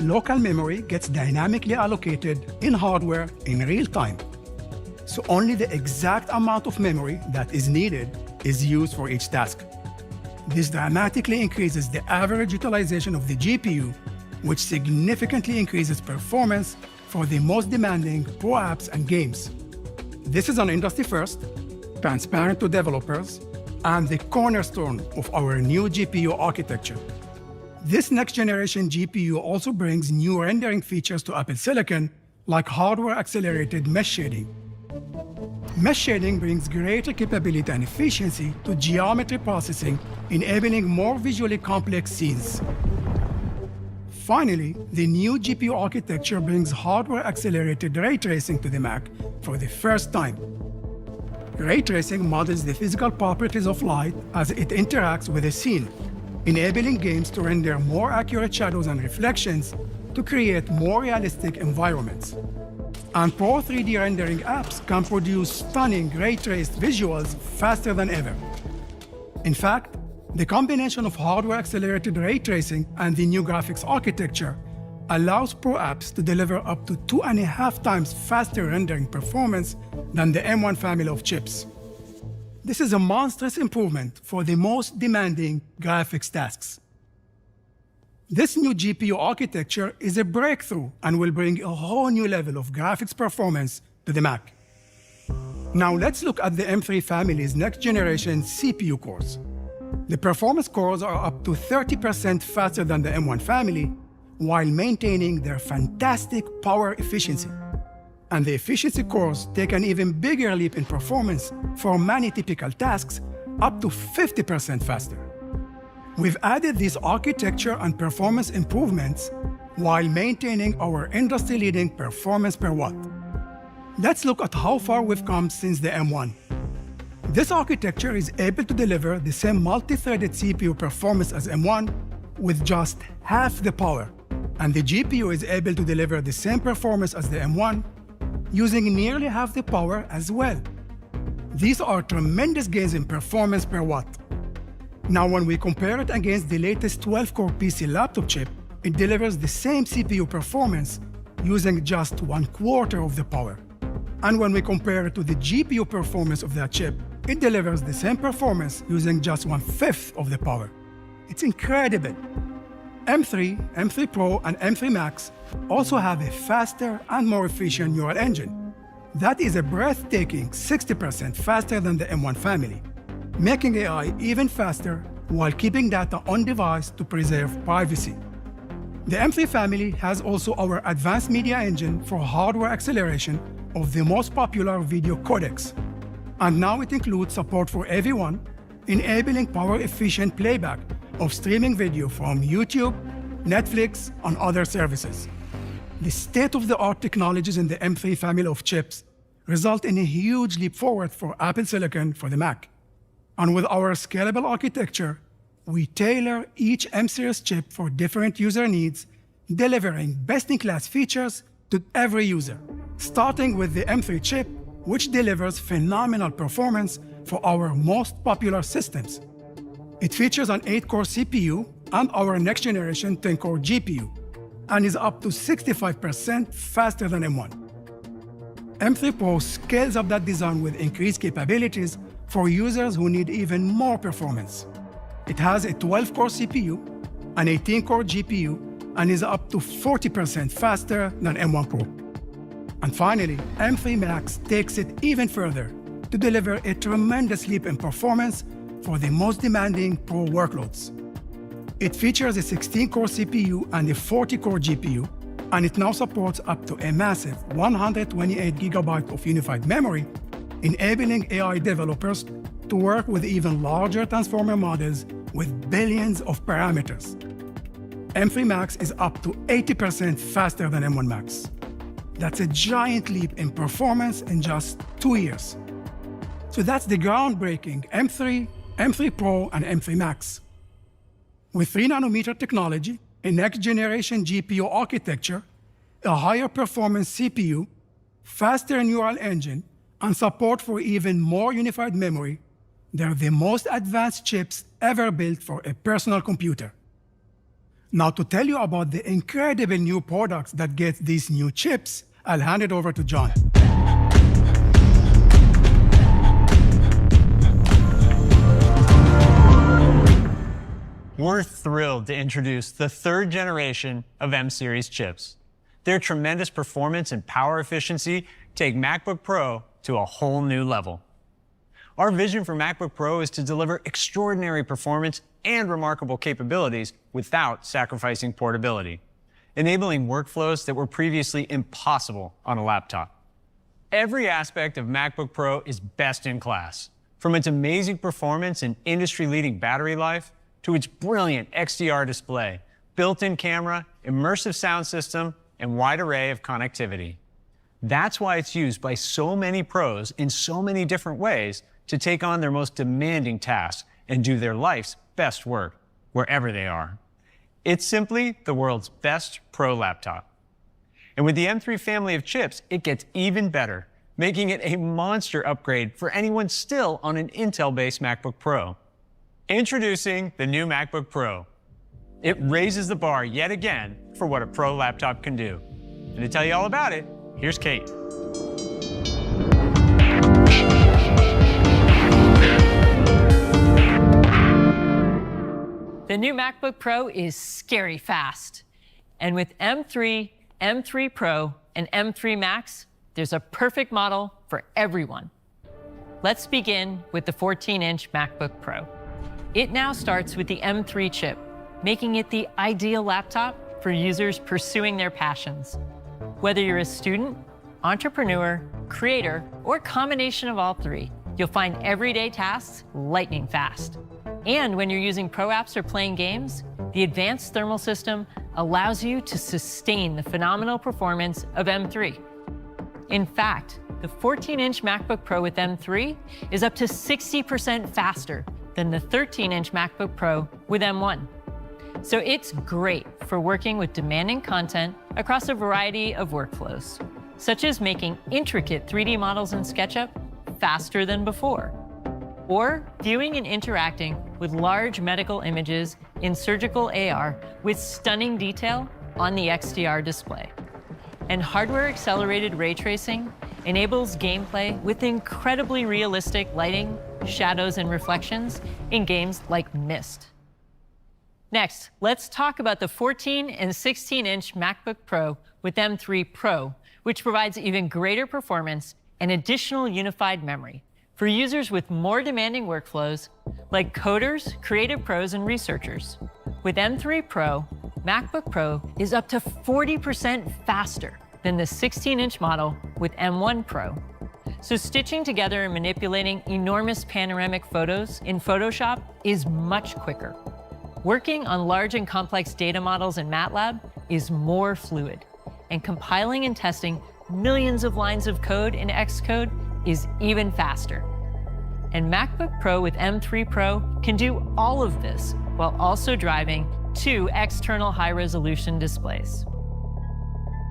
local memory gets dynamically allocated in hardware in real time. So only the exact amount of memory that is needed is used for each task. This dramatically increases the average utilization of the GPU, which significantly increases performance for the most demanding pro apps and games. This is an industry first, transparent to developers, and the cornerstone of our new GPU architecture. This next-generation GPU also brings new rendering features to Apple Silicon, like hardware-accelerated mesh shading. Mesh shading brings greater capability and efficiency to geometry processing, enabling more visually complex scenes. Finally, the new GPU architecture brings hardware-accelerated ray tracing to the Mac for the first time. Ray tracing models the physical properties of light as it interacts with a scene, enabling games to render more accurate shadows and reflections to create more realistic environments. And Pro 3D rendering apps can produce stunning ray-traced visuals faster than ever. In fact, the combination of hardware-accelerated ray tracing and the new graphics architecture allows Pro apps to deliver up to 2.5 times faster rendering performance than the M1 family of chips. This is a monstrous improvement for the most demanding graphics tasks. This new GPU architecture is a breakthrough and will bring a whole new level of graphics performance to the Mac. Now let's look at the M3 family's next-generation CPU cores. The performance cores are up to 30% faster than the M1 family, while maintaining their fantastic power efficiency. And the efficiency cores take an even bigger leap in performance for many typical tasks, up to 50% faster. We've added these architecture and performance improvements while maintaining our industry-leading performance per watt. Let's look at how far we've come since the M1. This architecture is able to deliver the same multi-threaded CPU performance as M1 with just half the power, and the GPU is able to deliver the same performance as the M1 using nearly half the power as well. These are tremendous gains in performance per watt. Now, when we compare it against the latest 12-core PC laptop chip, it delivers the same CPU performance using just 1/4 of the power. And when we compare it to the GPU performance of that chip, it delivers the same performance using just 1/5 of the power. It's incredible. M3, M3 Pro, and M3 Max also have a faster and more efficient neural engine. That is a breathtaking 60% faster than the M1 family, making AI even faster while keeping data on device to preserve privacy. The M3 family has also our advanced media engine for hardware acceleration of the most popular video codecs. And now it includes support for AV1, enabling power-efficient playback of streaming video from YouTube, Netflix, and other services. The state-of-the-art technologies in the M3 family of chips result in a huge leap forward for Apple Silicon for the Mac. And with our scalable architecture, we tailor each M-series chip for different user needs, delivering best-in-class features to every user, starting with the M3 chip, which delivers phenomenal performance for our most popular systems. It features an 8-core CPU and our next-generation 10-core GPU, and is up to 65% faster than M1. M3 Pro scales up that design with increased capabilities for users who need even more performance. It has a 12-core CPU, an 18-core GPU, and is up to 40% faster than M1 Pro. And finally, M3 Max takes it even further to deliver a tremendous leap in performance for the most demanding Pro workloads. It features a 16-core CPU and a 40-core GPU, and it now supports up to a massive 128 GB of unified memory, enabling AI developers to work with even larger transformer models with billions of parameters. M3 Max is up to 80% faster than M1 Max. That's a giant leap in performance in just 2 years. So that's the groundbreaking M3, M3 Pro, and M3 Max. With 3nm technology, a next-generation GPU architecture, a higher performance CPU, faster neural engine, and support for even more unified memory, they're the most advanced chips ever built for a personal computer. Now, to tell you about the incredible new products that get these new chips, I'll hand it over to John. We're thrilled to introduce the third generation of M-Series chips. Their tremendous performance and power efficiency take MacBook Pro to a whole new level. Our vision for MacBook Pro is to deliver extraordinary performance and remarkable capabilities without sacrificing portability, enabling workflows that were previously impossible on a laptop. Every aspect of MacBook Pro is best in class, from its amazing performance and industry-leading battery life to its brilliant XDR display, built-in camera, immersive sound system, and wide array of connectivity. That's why it's used by so many pros in so many different ways to take on their most demanding tasks and do their life's best work, wherever they are. It's simply the world's best pro laptop. And with the M3 family of chips, it gets even better, making it a monster upgrade for anyone still on an Intel-based MacBook Pro. Introducing the new MacBook Pro. It raises the bar yet again for what a pro laptop can do. And to tell you all about it, here's Kate. The new MacBook Pro is scary fast. And with M3, M3 Pro, and M3 Max, there's a perfect model for everyone. Let's begin with the 14-inch MacBook Pro. It now starts with the M3 chip, making it the ideal laptop for users pursuing their passions. Whether you're a student, entrepreneur, creator, or combination of all three, you'll find everyday tasks lightning fast. And when you're using pro apps or playing games, the advanced thermal system allows you to sustain the phenomenal performance of M3. In fact, the 14-inch MacBook Pro with M3 is up to 60% faster than the 13-inch MacBook Pro with M1. So it's great for working with demanding content across a variety of workflows, such as making intricate 3D models in SketchUp faster than before, or viewing and interacting with large medical images in surgical AR with stunning detail on the XDR display. And hardware-accelerated ray tracing enables gameplay with incredibly realistic lighting, shadows, and reflections in games like Myst. Next, let's talk about the 14 and 16-inch MacBook Pro with M3 Pro, which provides even greater performance and additional unified memory for users with more demanding workflows like coders, creative pros, and researchers. With M3 Pro, MacBook Pro is up to 40% faster than the 16-inch model with M1 Pro. So stitching together and manipulating enormous panoramic photos in Photoshop is much quicker. Working on large and complex data models in MATLAB is more fluid, and compiling and testing millions of lines of code in Xcode is even faster. And MacBook Pro with M3 Pro can do all of this while also driving 2 external high-resolution displays.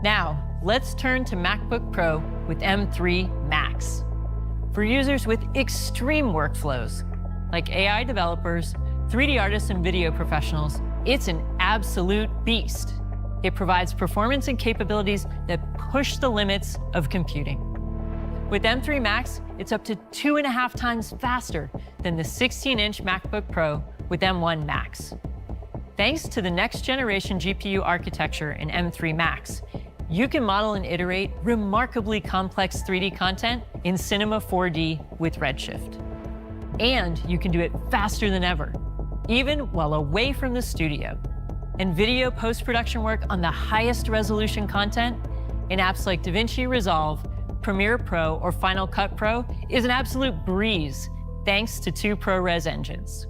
Now, let's turn to MacBook Pro with M3 Max. For users with extreme workflows, like AI developers, 3D artists, and video professionals, it's an absolute beast. It provides performance and capabilities that push the limits of computing. With M3 Max, it's up to 2.5 times faster than the 16-inch MacBook Pro with M1 Max. Thanks to the next-generation GPU architecture in M3 Max, you can model and iterate remarkably complex 3D content in Cinema 4D with Redshift. And you can do it faster than ever, even while away from the studio. And video post-production work on the highest resolution content in apps like DaVinci Resolve, Premiere Pro, or Final Cut Pro is an absolute breeze, thanks to 2 ProRes engines.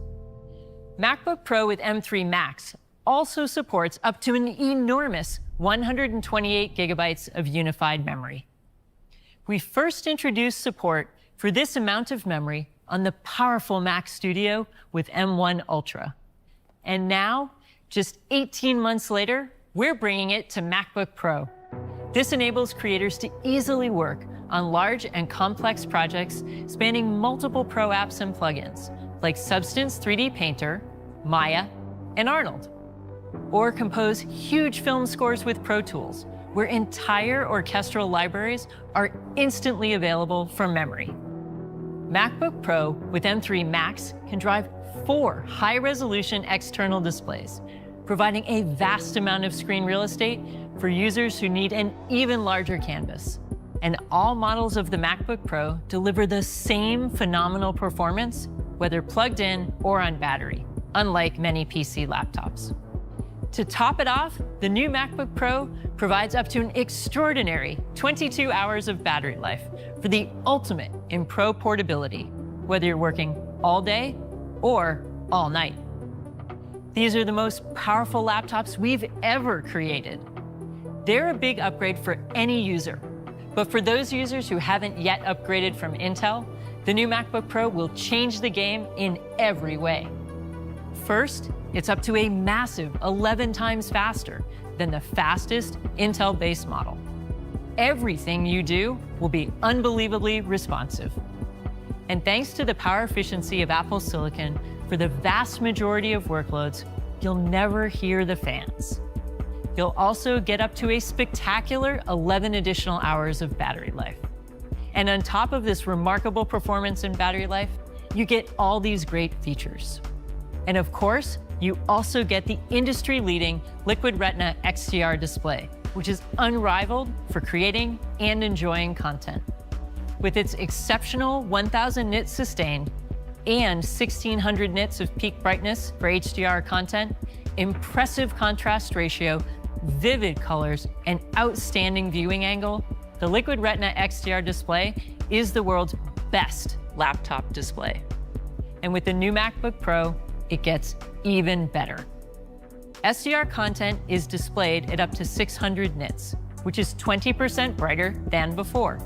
MacBook Pro with M3 Max also supports up to an enormous 128 gigabytes of unified memory. We first introduced support for this amount of memory on the powerful Mac Studio with M1 Ultra. And now, just 18 months later, we're bringing it to MacBook Pro. This enables creators to easily work on large and complex projects spanning multiple Pro apps and plugins, like Substance 3D Painter, Maya, and Arnold. or compose huge film scores with Pro Tools, where entire orchestral libraries are instantly available from memory. MacBook Pro with M3 Max can drive 4 high-resolution external displays, providing a vast amount of screen real estate for users who need an even larger canvas. And all models of the MacBook Pro deliver the same phenomenal performance, whether plugged in or on battery, unlike many PC laptops. To top it off, the new MacBook Pro provides up to an extraordinary 22 hours of battery life for the ultimate in Pro portability, whether you're working all day or all night. These are the most powerful laptops we've ever created. They're a big upgrade for any user, but for those users who haven't yet upgraded from Intel, the new MacBook Pro will change the game in every way. First, it's up to a massive 11 times faster than the fastest Intel base model. Everything you do will be unbelievably responsive. And thanks to the power efficiency of Apple Silicon, for the vast majority of workloads, you'll never hear the fans. You'll also get up to a spectacular 11 additional hours of battery life. And on top of this remarkable performance in battery life, you get all these great features. And of course, you also get the industry-leading Liquid Retina XDR display, which is unrivaled for creating and enjoying content. With its exceptional 1000 nits sustained and 1600 nits of peak brightness for HDR content, impressive contrast ratio, vivid colors, and outstanding viewing angle, the Liquid Retina XDR display is the world's best laptop display. And with the new MacBook Pro, it gets even better. SDR content is displayed at up to 600 nits, which is 20% brighter than before.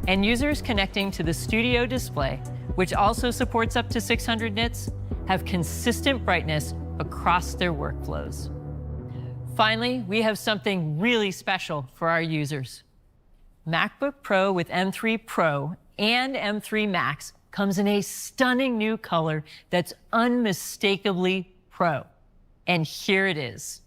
And users connecting to the Studio display, which also supports up to 600 nits, have consistent brightness across their workflows. Finally, we have something really special for our users. MacBook Pro with M3 Pro and M3 Max comes in a stunning new color that's unmistakably Pro. And here it is.